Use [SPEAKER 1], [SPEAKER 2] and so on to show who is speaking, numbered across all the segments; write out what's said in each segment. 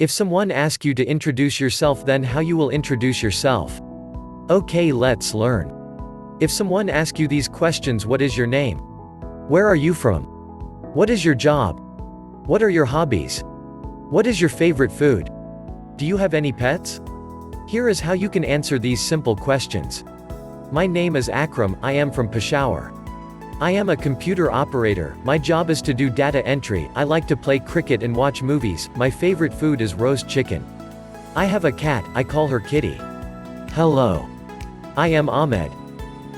[SPEAKER 1] If someone asks you to introduce yourself, then how you will introduce yourself? Okay, let's learn. If someone asks you these questions: what is your name? Where are you from? What is your job? What are your hobbies? What is your favorite food? Do you have any pets? Here is how you can answer these simple questions. My name is Akram, I am from Peshawar. I am a computer operator, my job is to do data entry, I like to play cricket and watch movies, my favorite food is roast chicken. I have a cat, I call her Kitty. Hello. I am Ahmed.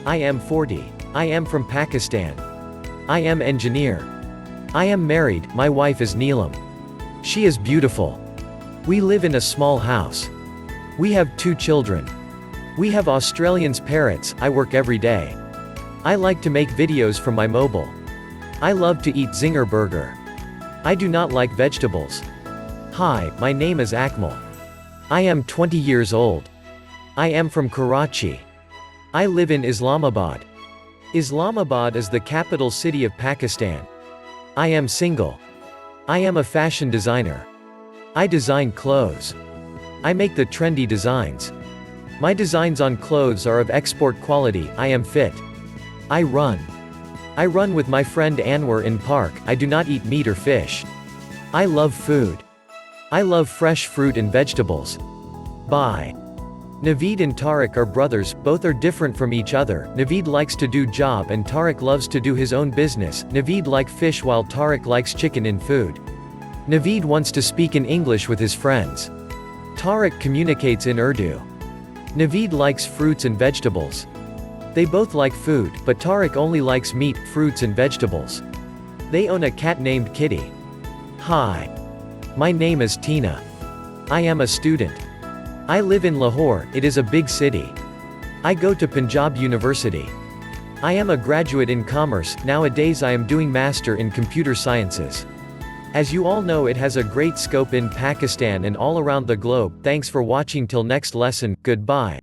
[SPEAKER 1] I am 40. I am from Pakistan. I am engineer. I am married, my wife is Neelam. She is beautiful. We live in a small house. We have 2 children. We have Australians parrots, I work every day. I like to make videos from my mobile. I love to eat Zinger burger. I do not like vegetables. Hi, my name is Akmal. I am 20 years old. I am from Karachi. I live in Islamabad. Islamabad is the capital city of Pakistan. I am single. I am a fashion designer. I design clothes. I make the trendy designs. My designs on clothes are of export quality. I am fit. I run. I run with my friend Anwar in park. I do not eat meat or fish. I love food. I love fresh fruit and vegetables. Bye. Naveed and Tariq are brothers, both are different from each other. Naveed likes to do job and Tariq loves to do his own business. Naveed like fish while Tariq likes chicken in food. Naveed wants to speak in English with his friends. Tariq communicates in Urdu. Naveed likes fruits and vegetables. They both like food, but Tariq only likes meat, fruits and vegetables. They own a cat named Kitty. Hi. My name is Tina. I am a student. I live in Lahore, it is a big city. I go to Punjab University. I am a graduate in commerce, nowadays I am doing master in computer sciences. As you all know, it has a great scope in Pakistan and all around the globe. Thanks for watching till next lesson, goodbye.